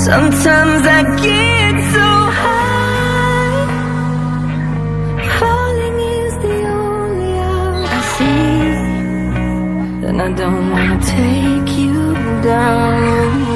Sometimes I get so high, falling is the only out I see. Then I don't wanna take you down.